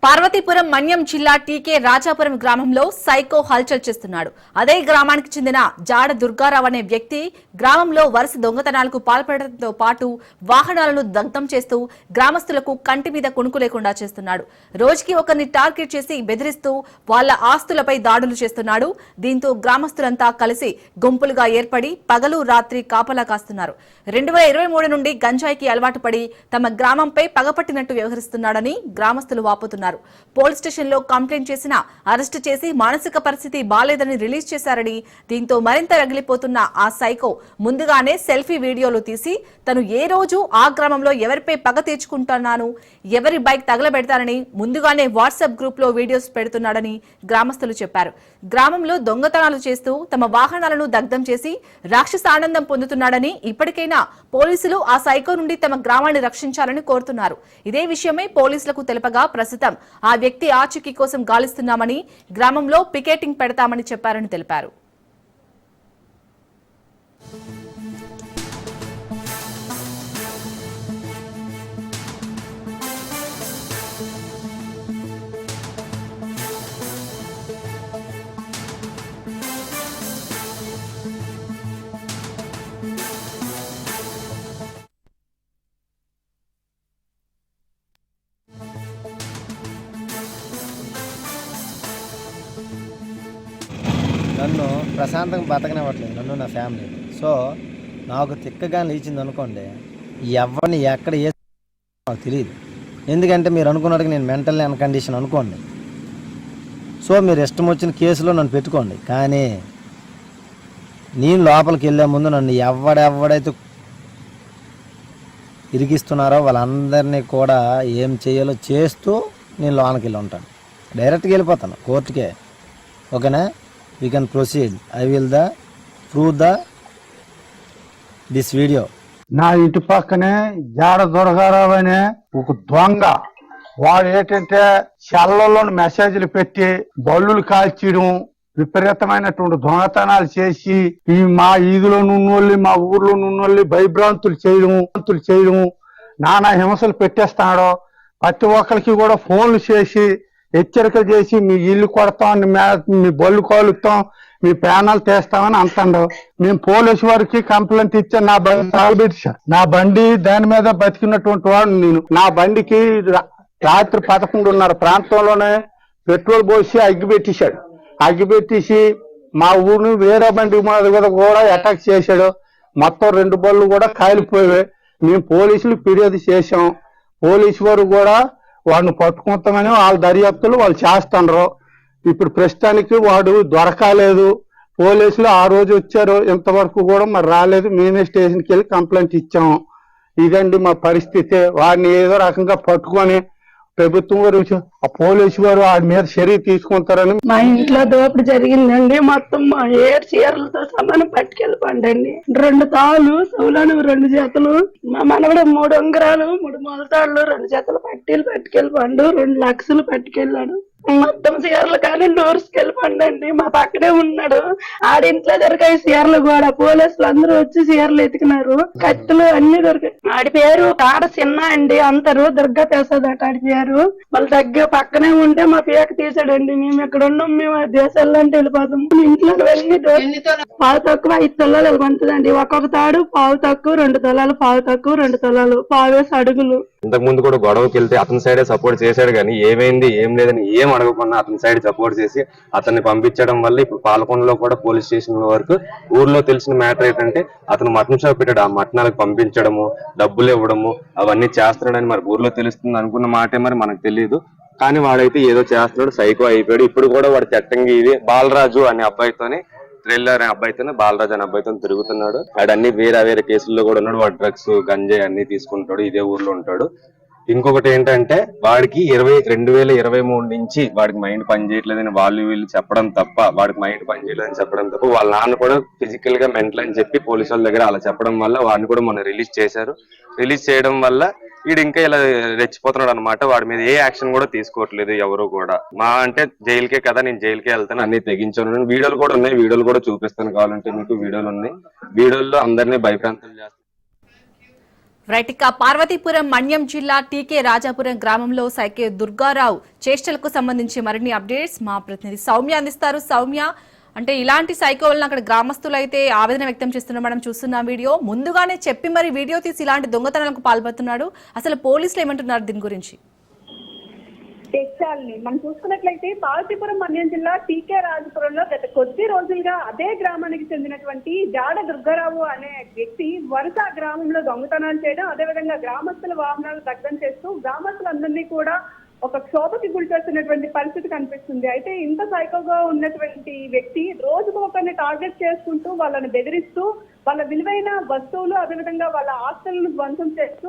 పార్వతీపురం మన్యం జిల్లా టీకే రాజాపురం గ్రామంలో సైకో హల్చల్ చేస్తున్నాడు. అదే గ్రామానికి చెందిన జాడ దుర్గారావు అనే వ్యక్తి గ్రామంలో వరుస దొంగతనాలకు పాల్పడడంతో పాటు వాహనాలను దగ్ధం చేస్తూ గ్రామస్తులకు కంటి మీద కునుకు లేకుండా చేస్తున్నాడు. రోజుకి ఒకరిని టార్గెట్ చేసి బెదిరిస్తూ వాళ్ల ఆస్తులపై దాడులు చేస్తున్నాడు. దీంతో గ్రామస్తులంతా కలిసి గుంపులుగా ఏర్పడి పగలు రాత్రి కాపలా కాస్తున్నారు. 2023 నుండి గంజాయికి అలవాటు పడి తమ గ్రామంపై పగపట్టినట్టు వ్యవహరిస్తున్నాడని గ్రామస్తులు వాపోతున్నారు. పోలీస్ స్టేషన్ లో కంప్లైంట్ చేసినా అరెస్టు చేసి మానసిక పరిస్థితి బాలేదని రిలీజ్ చేశారని, దీంతో మరింత రగిలిపోతున్న ఆ సైకో ముందుగానే సెల్ఫీ వీడియోలు తీసి తను ఏ రోజు ఆ గ్రామంలో ఎవరిపై పగ తీర్చుకుంటున్నాను, ఎవరి బైక్ తగలబెడతానని ముందుగానే వాట్సాప్ గ్రూప్ లో వీడియోస్ పెడుతున్నాడని గ్రామస్తులు చెప్పారు. గ్రామంలో దొంగతనాలు చేస్తూ తమ వాహనాలను దగ్ధం చేసి రాక్షస ఆనందం పొందుతున్నాడని, ఇప్పటికైనా పోలీసులు ఆ సైకో నుండి తమ గ్రామాన్ని రక్షించాలని కోరుతున్నారు. ఇదే విషయమై పోలీసులకు తెలపగా ప్రస్తుతం ఆ వ్యక్తి ఆచూకీ కోసం గాలిస్తున్నామని, గ్రామంలో పికెటింగ్ పెడతామని చెప్పారని తెలిపారు. నన్ను ప్రశాంతంగా బతకనివ్వట్లేదు, నన్ను నా ఫ్యామిలీ. సో నాకు తిక్కగా లేచింది అనుకోండి, ఎవరిని ఎక్కడ ఏ నాకు తెలియదు. ఎందుకంటే మీరు అనుకున్నట్టుగా నేను మెంటల్ కండిషన్ అనుకోండి. సో మీరు ఇష్టం వచ్చిన కేసులో నన్ను పెట్టుకోండి, కానీ నేను లోపలికి వెళ్ళే ముందు నన్ను ఎవడెవడైతే ఇరిగిస్తున్నారో వాళ్ళందరినీ కూడా ఏం చేయాలో చేస్తూ నేను లోనికి వెళ్ళి ఉంటాను. డైరెక్ట్గా వెళ్ళిపోతాను కోర్టుకే. ఓకేనా? we can proceed. I will prove this video. నా ఇంటి పక్కనే జాడ దొరగారావు అనే ఒక దొంగ, వాడు ఏంటంటే సెల్లలో మెసేజ్లు పెట్టి బల్లులు కాల్చడం, విపరీతమైనటువంటి దొంగతనాలు చేసి ఈ మా ఈదులో నున్నోళ్ళి మా ఊర్లో నున్నోళ్ళి భయభ్రాంతులు చేయడం నానా హింసలు పెట్టేస్తాడు. ప్రతి ఒక్కరికి కూడా ఫోన్లు చేసి హెచ్చరిక చేసి మీ ఇల్లు కొడతాం, మీ బళ్ళు కాలుతాం, మీ ప్యానల్ తీస్తామని అంటాడు. మేము పోలీసు వారికి కంప్లైంట్ ఇచ్చా, నా బండి తగలబెట్టాడు. నా బండి దాని మీద బతికినటువంటి వాడు నేను. నా బండికి రాత్రి 11:30 ప్రాంతంలోనే పెట్రోల్ పోసి అగ్గిపెట్టేశాడు. అగ్గిపెట్టేసి మా ఊరిని వేరే బండి మీద కూడా అటాక్ చేశాడు. మొత్తం 2 బళ్ళు కూడా కాలిపోయాయి. మేము పోలీసులు ఫిర్యాదు చేశాం. పోలీసు వారు కూడా వాడిని పట్టుకుంటామని వాళ్ళ దర్యాప్తులు వాళ్ళు చేస్తున్నారు. ఇప్పుడు ప్రస్తుతానికి వాడు దొరకలేదు. పోలీసులు ఆ రోజు వచ్చారు, ఇంతవరకు కూడా మరి రాలేదు. మేమే స్టేషన్కి వెళ్ళి కంప్లైంట్ ఇచ్చాము. ఇదండి మా పరిస్థితి. వాడిని ఏదో రకంగా పట్టుకొని ప్రభుత్వం వారు ఆ పోలీసు వారు వాడి మీద చర్య తీసుకుంటారని. మా ఇంట్లో దోపిడి జరిగిందండి. మొత్తం మా 7 చీరలతో సమానం పట్టుకెళ్ళిపోండి. 2 తాళ్ళు, సౌలాను 2 జతలు, మా మనవడు 3 ఉంగరాలు, 3 మొలతాళ్ళు, 2 జతలు పట్టీలు పట్టుకెళ్ళిపోండు, 2 లక్షలు పట్టుకెళ్ళాడు. మొత్తం చీరలు కానీ డోర్స్కెళ్ళిపోండి. మా పక్కనే ఉన్నాడు. ఆడింట్లో దొరికాయి చీరలు కూడా. పోలీసులు అందరూ వచ్చి చీరలు ఎతికినారు. కత్తులు అన్ని దొరికాయి. ఆడి పేరు ఆడ చిన్న అండి అంటారు, దుర్గా ప్రసాద్ అట ఆడి పేరు. వాళ్ళ దగ్గర పక్కనే ఉంటే మా పేక తీసాడండి. మేము ఇక్కడ ఉన్నాం, మేము దేశాల్లో అంటే వెళ్ళిపోతాం. ఇంట్లో వెళ్ళి పావు తక్కువ 5 తులాలు వెళ్ళమంటుందండి. ఒక్కొక్క తాడు పావు తక్కువ 2 తులాలు, పావు తక్కువ 2 తులాలు, 5 అడుగులు. ఇంతకు ముందు కూడా గొడవకి వెళ్తే అతని సైడే సపోర్ట్ చేశాడు, కానీ ఏమైంది ఏం లేదని ఏం అడగకుండా అతని సైడ్ సపోర్ట్ చేసి అతన్ని పంపించడం వల్ల ఇప్పుడు పాలకొండలో కూడా పోలీస్ స్టేషన్ వరకు ఊర్లో తెలిసిన మ్యాటర్ ఏంటంటే అతను మటన్ షాప్ పెట్టాడు. ఆ మటనాలకు పంపించడము, డబ్బులు ఇవ్వడము అవన్నీ చేస్తున్నాడని మరి ఊర్లో తెలుస్తుంది అనుకున్న మాటే మరి మనకు తెలియదు. కానీ వాడైతే ఏదో చేస్తున్నాడు, సైకో అయిపోయాడు. ఇప్పుడు కూడా వాడు చట్టంగా ఇది బాలరాజు అనే అబ్బాయితోని, థ్రిల్లర్ అనే అబ్బాయితోనే, బాలరాజు అనే అబ్బాయితో తిరుగుతున్నాడు. వాడన్ని వేరే కేసుల్లో కూడా ఉన్నాడు. వాడు డ్రగ్స్, గంజాయి అన్ని తీసుకుంటాడు, ఇదే ఊర్లో ఉంటాడు. ఇంకొకటి ఏంటంటే వాడికి 2023 నుంచి వాడికి మైండ్ పని చేయట్లేదని వీళ్ళు చెప్పడం తప్ప, వాడికి మైండ్ పని చేయలేదని చెప్పడం తప్ప, వాళ్ళ నాన్న కూడా ఫిజికల్ గా మెంటల్ అని చెప్పి పోలీసు వాళ్ళ దగ్గర అలా చెప్పడం వల్ల వాడిని కూడా మొన్న రిలీజ్ చేశారు. రిలీజ్ చేయడం వల్ల వీడు ఇంకా ఇలా రెచ్చిపోతున్నాడు అనమాట. వాడి మీద ఏ యాక్షన్ కూడా తీసుకోవట్లేదు ఎవరు కూడా. మా అంటే జైలుకే కదా, నేను జైలుకే వెళ్తాను, అన్ని తెగించాను. వీడియోలు కూడా ఉన్నాయి, వీడియోలు కూడా చూపిస్తాను కావాలంటే మీకు. వీడియోలు ఉన్నాయి, వీడియోల్లో అందరినీ భయప్రాంతం చేస్తాను. రైట్. ఇక పార్వతీపురం మన్యం జిల్లా టీకే రాజాపురం గ్రామంలో సైకే దుర్గారావు చేష్టలకు సంబంధించి మరిన్ని అప్డేట్స్ మా ప్రతినిధి సౌమ్య అందిస్తారు. సౌమ్య, అంటే ఇలాంటి సైకో వలన అక్కడ గ్రామస్తులు అయితే ఆవేదన వ్యక్తం చేస్తున్నారు. మనం చూస్తున్నాం వీడియో. ముందుగానే చెప్పి మరి వీడియో తీసి ఇలాంటి దొంగతనాలకు పాల్పడుతున్నాడు. అసలు పోలీసులు ఏమంటున్నారు దీని గురించి? మనం చూసుకున్నట్లయితే పార్వతీపురం మన్యం జిల్లా టీకే రాజపురంలో గత కొద్ది రోజులుగా అదే గ్రామానికి చెందినటువంటి జాడ దుర్గారావు అనే వ్యక్తి వరుస గ్రామంలో దొంగతనాలు చేయడం, అదేవిధంగా గ్రామస్తుల వాహనాలు దగ్ధం చేస్తూ గ్రామస్తులందరినీ కూడా ఒక క్షోభకి గురి చేస్తున్నటువంటి పరిస్థితి కనిపిస్తుంది. అయితే ఇంత సైకోగా ఉన్నటువంటి వ్యక్తి రోజుకు ఒకరిని టార్గెట్ చేసుకుంటూ వాళ్ళని బెదిరిస్తూ వాళ్ళ విలువైన వస్తువులు అదేవిధంగా వాళ్ళ ఆస్తులను ధ్వంసం చేస్తూ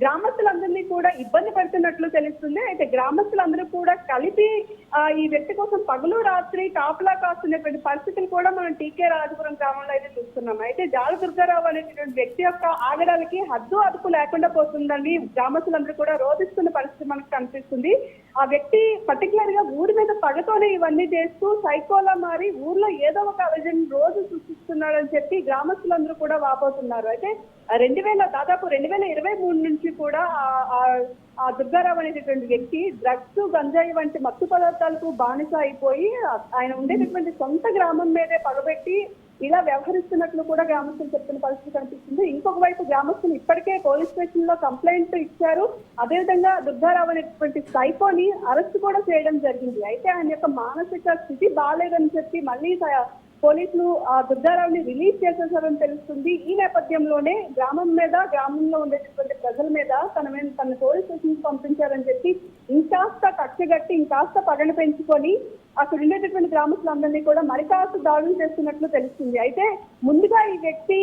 గ్రామస్తులందరినీ కూడా ఇబ్బంది పడుతున్నట్లు తెలుస్తుంది. అయితే గ్రామస్తులందరూ కూడా కలిపి ఈ వ్యక్తి కోసం పగలు రాత్రి కాపలా కాస్తున్నటువంటి పరిస్థితులు కూడా మనం టీకే రాజపురం గ్రామంలో అయితే చూస్తున్నాం. అయితే జాడ దుర్గారావు అనేటువంటి వ్యక్తి యొక్క ఆగడాలకి హద్దు అదుపు లేకుండా పోతుందని గ్రామస్తులందరూ కూడా రోధిస్తున్న పరిస్థితి మనకు కనిపిస్తుంది. ఆ వ్యక్తి పర్టికులర్ గా ఊరి మీద పగతోనే ఇవన్నీ చేస్తూ సైకోలా మారి ఊర్లో ఏదో ఒక అవిజన్ రోజు సృష్టిస్తున్నాడని చెప్పి గ్రామస్తులందరూ కూడా వాపోతున్నారు. అయితే 2023 నుంచి కూడా ఆ దుర్గారావు అనేటటువంటి వ్యక్తి డ్రగ్స్, గంజాయి వంటి మత్తు పదార్థాలకు బానిస అయిపోయి ఆయన ఉండేటటువంటి సొంత గ్రామం మీదే పగబెట్టి ఇలా వ్యవహరిస్తున్నట్లు కూడా గ్రామస్తులు చెప్తున్న పరిస్థితి కనిపిస్తుంది. ఇంకొక వైపు గ్రామస్తులు ఇప్పటికే పోలీస్ స్టేషన్ లో కంప్లైంట్ ఇచ్చారు. అదేవిధంగా దుర్గారావు అనేటువంటి సైకోని అరెస్ట్ కూడా చేయడం జరిగింది. అయితే ఆయన యొక్క మానసిక స్థితి బాగాలేదని చెప్పి మళ్ళీ పోలీసులు ఆ దుర్గారావుని రిలీజ్ చేసేసారని తెలుస్తుంది. ఈ నేపథ్యంలోనే గ్రామంలో ఉండేటటువంటి ప్రజల మీద తన పోలీస్ స్టేషన్ పంపించారని చెప్పి ఇంకాస్త కక్షగట్టి ఇంకాస్త పగను పెంచుకొని అక్కడ ఉండేటటువంటి గ్రామస్తులందరినీ కూడా మరికాస్త దాడులు చేస్తున్నట్లు తెలుస్తుంది. అయితే ముందుగా ఈ వ్యక్తి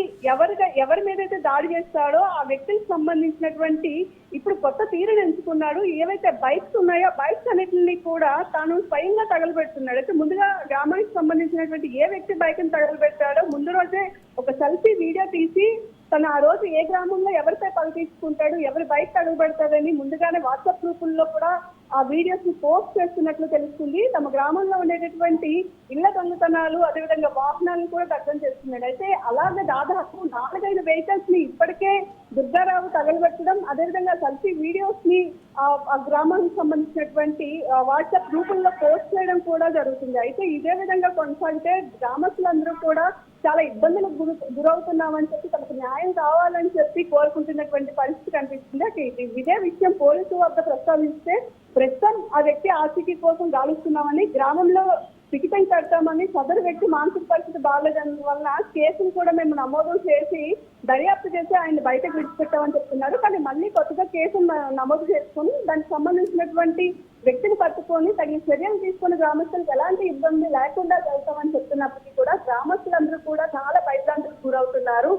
ఎవరి మీదైతే దాడి చేస్తాడో ఆ వ్యక్తికి సంబంధించినటువంటి ఇప్పుడు కొత్త తీరుని ఎంచుకున్నాడు. ఏవైతే బైక్స్ ఉన్నాయో బైక్స్ అన్నింటినీ కూడా తాను స్వయంగా తగలబెడుతున్నాడు. అయితే ముందుగా గ్రామానికి సంబంధించినటువంటి ఏ వ్యక్తి బైక్ ని తగలబెట్టాడో ముందు రోజే ఒక సెల్ఫీ వీడియో తీసి తను ఆ రోజు ఏ గ్రామంలో ఎవరిపై పగ తీసుకుంటాడు, ఎవరి బైక్ తగలబెడతాడని ముందుగానే వాట్సాప్ గ్రూపుల్లో కూడా ఆ వీడియోస్ ని పోస్ట్ చేస్తున్నట్లు తెలుస్తుంది. తమ గ్రామంలో ఉండేటటువంటి ఇళ్ల దొంగతనాలు అదేవిధంగా వాహనాలను కూడా దగ్ధం చేస్తున్నాడు. అయితే అలాగే దాదాపు 4-5 వెహికల్స్ ని ఇప్పటికే దుర్గారావు తగలబెట్టడం, అదేవిధంగా సెల్ఫీ వీడియోస్ ని ఆ గ్రామానికి సంబంధించినటువంటి వాట్సాప్ గ్రూపుల్లో పోస్ట్ చేయడం కూడా జరుగుతుంది. అయితే ఇదే విధంగా కొనసాగితే గ్రామస్తులందరూ కూడా చాలా ఇబ్బందులకు గురవుతున్నామని చెప్పి తమకు న్యాయం కావాలని చెప్పి కోరుకుంటున్నటువంటి పరిస్థితి కనిపిస్తుంది. ఇదే విషయం పోలీసు వద్ద ప్రస్తావిస్తే ప్రస్తుతం ఆ వ్యక్తి ఆచూకీ కోసం గాలిస్తున్నామని, గ్రామంలో టికెటింగ్ కడతామని, సదరు వ్యక్తి మానసిక పరిస్థితి బాగాలేదని వలన కేసును కూడా మేము నమోదు చేసి దర్యాప్తు చేసి ఆయన బయటకు విడిచిపెట్టామని చెప్తున్నారు. కానీ మళ్ళీ కొత్తగా కేసును నమోదు చేసుకొని దానికి సంబంధించినటువంటి వ్యక్తిని పట్టుకొని తగిన చర్యలు తీసుకుని గ్రామస్తులకు ఎలాంటి ఇబ్బంది లేకుండా వెళ్తామని చెప్తున్నప్పటికీ కూడా గ్రామస్తులందరూ కూడా చాలా భయభ్రాంతులకు గురవుతున్నారు.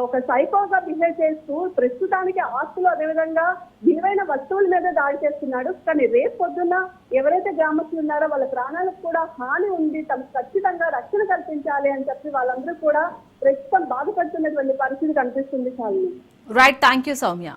ఒక సైకోగా బిహేవ్ చేస్తూ ప్రస్తుతానికి ఆస్తులు అదేవిధంగా విలువైన వస్తువుల మీద దాడి చేస్తున్నాడు. కానీ రేపు పొద్దున్న ఎవరైతే గ్రామస్తులు ఉన్నారో వాళ్ళ ప్రాణాలకు కూడా హాని ఉంది, తమకు ఖచ్చితంగా రక్షణ కల్పించాలి అని చెప్పి వాళ్ళందరూ కూడా ప్రస్తుతం బాధపడుతున్నటువంటి పరిస్థితి కనిపిస్తుంది. Right, thank you Soumya.